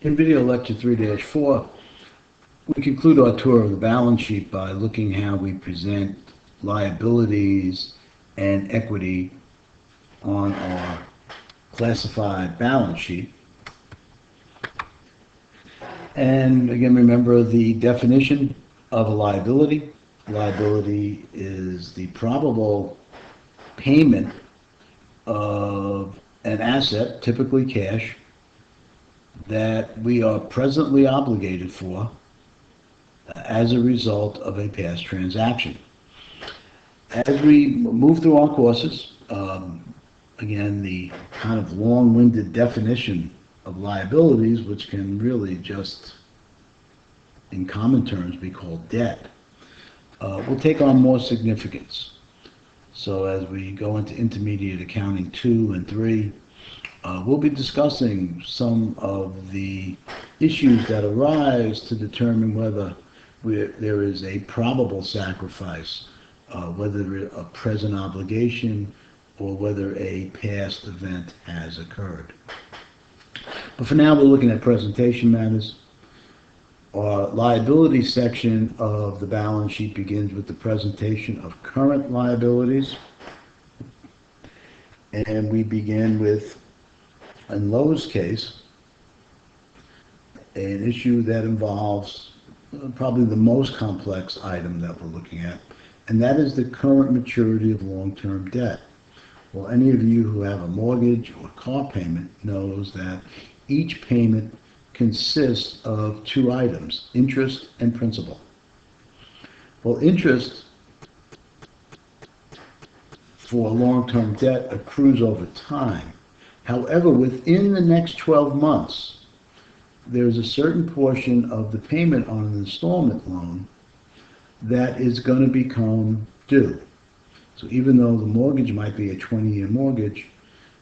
In video lecture 3-4, we conclude our tour of the balance sheet by looking how we present liabilities and equity on our classified balance sheet. And again, remember the definition of a liability. Liability is the probable payment of an asset, typically cash, that we are presently obligated for as a result of a past transaction. As we move through our courses, again, the kind of long-winded definition of liabilities, which can really just, in common terms, be called debt, will take on more significance. So as we go into intermediate accounting 2 and 3, we'll be discussing some of the issues that arise to determine whether there is a probable sacrifice, whether a present obligation, or whether a past event has occurred. But for now, we're looking at presentation matters. Our liability section of the balance sheet begins with the presentation of current liabilities. And we begin with, in Lowe's case, an issue that involves probably the most complex item that we're looking at, and that is the current maturity of long-term debt. Well, any of you who have a mortgage or car payment knows that each payment consists of two items, interest and principal. Well, interest for long-term debt accrues over time. However, within the next 12 months, there's a certain portion of the payment on an installment loan that is going to become due. So even though the mortgage might be a 20-year mortgage,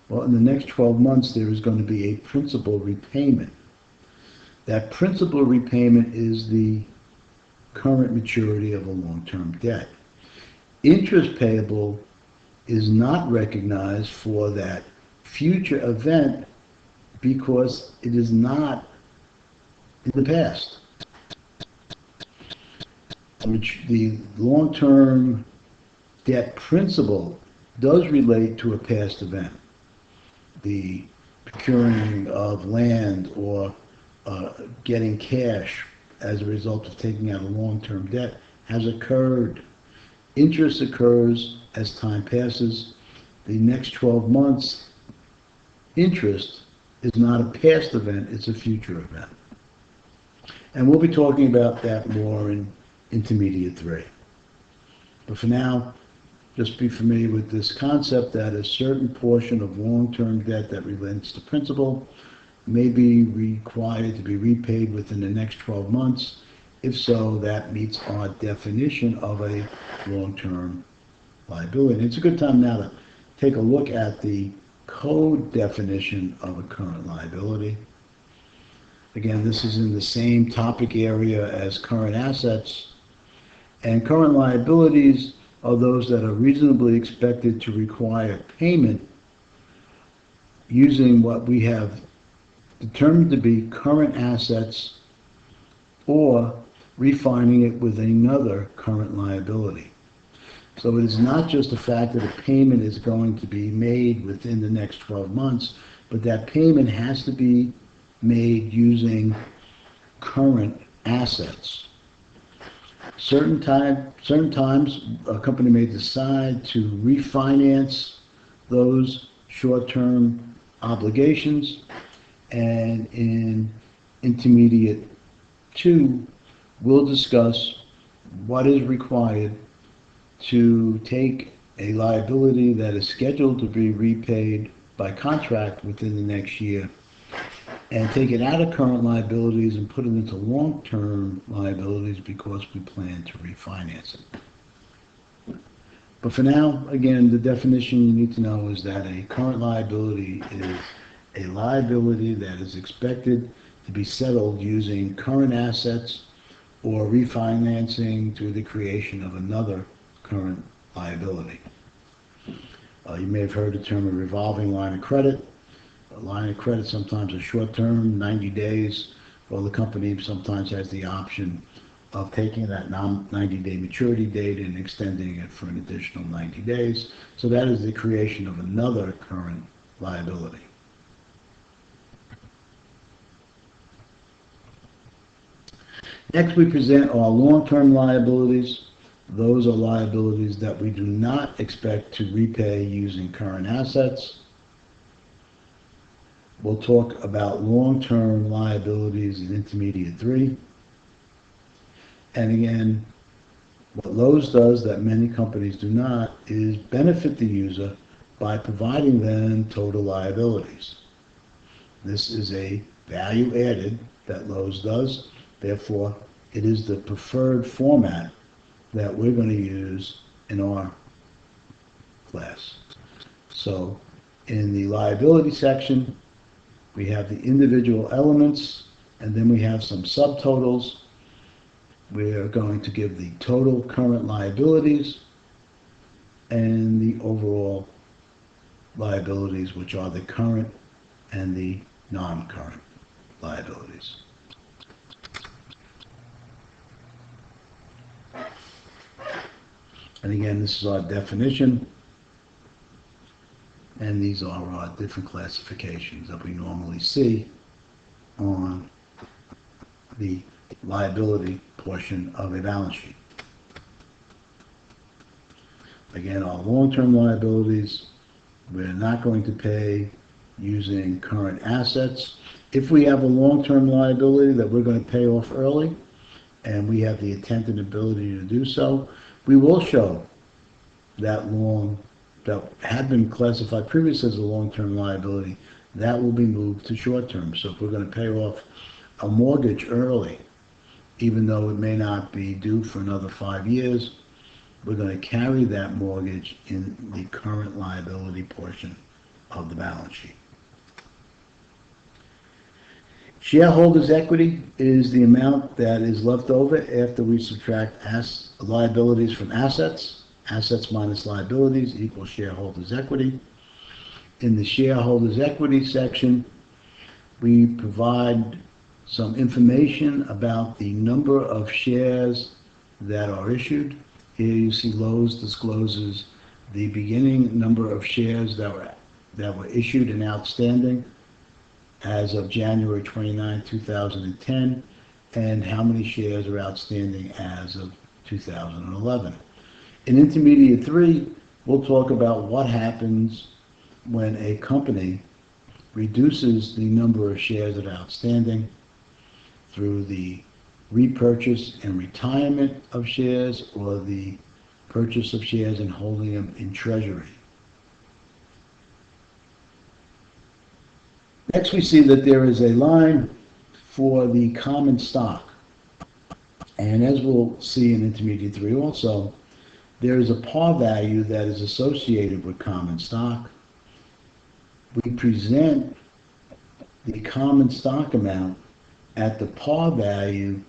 well, in the next 12 months, there is going to be a principal repayment. That principal repayment is the current maturity of a long-term debt. Interest payable is not recognized for that future event because it is not in the past. Which the long-term debt principal does relate to a past event. The procuring of land or getting cash as a result of taking out a long-term debt has occurred. Interest occurs as time passes. The next 12 months, interest is not a past event, it's a future event. And we'll be talking about that more in Intermediate 3. But for now, just be familiar with this concept that a certain portion of long-term debt that relates to principal may be required to be repaid within the next 12 months. If so, that meets our definition of a long-term liability. And it's a good time now to take a look at the code definition of a current liability. Again, this is in the same topic area as current assets. And current liabilities are those that are reasonably expected to require payment using what we have determined to be current assets or refining it with another current liability. So it is not just the fact that a payment is going to be made within the next 12 months, but that payment has to be made using current assets. Certain times a company may decide to refinance those short-term obligations, and in Intermediate 2, we'll discuss what is required to take a liability that is scheduled to be repaid by contract within the next year and take it out of current liabilities and put it into long-term liabilities because we plan to refinance it. But for now, again, the definition you need to know is that a current liability is a liability that is expected to be settled using current assets or refinancing through the creation of another current liability. You may have heard the term a revolving line of credit. A line of credit sometimes is short-term, 90 days. Well, the company sometimes has the option of taking that 90-day maturity date and extending it for an additional 90 days. So that is the creation of another current liability. Next, we present our long-term liabilities. Those are liabilities that we do not expect to repay using current assets. We'll talk about long-term liabilities in Intermediate 3. And again, what Lowe's does that many companies do not is benefit the user by providing them total liabilities. This is a value added that Lowe's does. Therefore, it is the preferred format that we're going to use in our class. So in the liability section, we have the individual elements, and then we have some subtotals. We are going to give the total current liabilities and the overall liabilities, which are the current and the non-current liabilities. And again, this is our definition, and these are our different classifications that we normally see on the liability portion of a balance sheet. Again, our long-term liabilities, we're not going to pay using current assets. If we have a long-term liability that we're going to pay off early, and we have the intent and ability to do so, we will show that had been classified previously as a long-term liability, that will be moved to short-term. So if we're going to pay off a mortgage early, even though it may not be due for another 5 years, we're going to carry that mortgage in the current liability portion of the balance sheet. Shareholders' equity is the amount that is left over after we subtract liabilities from assets. Assets minus liabilities equals shareholders' equity. In the shareholders' equity section, we provide some information about the number of shares that are issued. Here you see Lowe's discloses the beginning number of shares that were issued and outstanding as of January 29, 2010, and how many shares are outstanding as of 2011. In Intermediate 3, we'll talk about what happens when a company reduces the number of shares that are outstanding through the repurchase and retirement of shares or the purchase of shares and holding them in treasury. Next, we see that there is a line for the common stock. And as we'll see in Intermediate 3 also, there is a par value that is associated with common stock. We present the common stock amount at the par value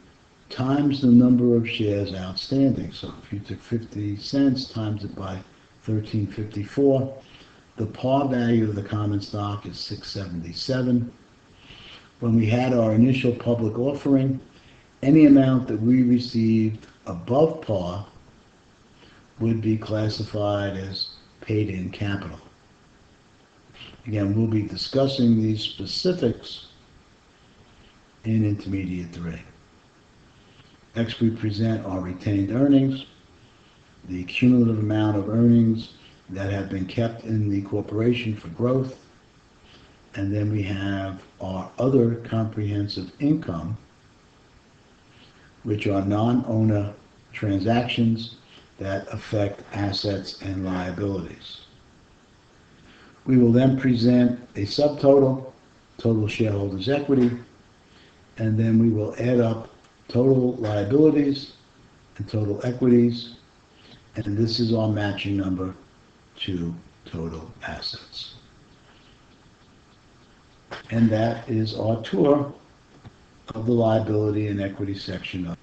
times the number of shares outstanding. So if you took 50 cents, times it by 1354, the par value of the common stock is $6.77. When we had our initial public offering, any amount that we received above par would be classified as paid-in capital. Again, we'll be discussing these specifics in Intermediate 3. Next, we present our retained earnings, the cumulative amount of earnings that have been kept in the corporation for growth, and then we have our other comprehensive income, which are non-owner transactions that affect assets and liabilities. We will then present a subtotal, total shareholders' equity, and then we will add up total liabilities and total equities, and this is our matching number to total assets. And that is our tour of the liability and equity section of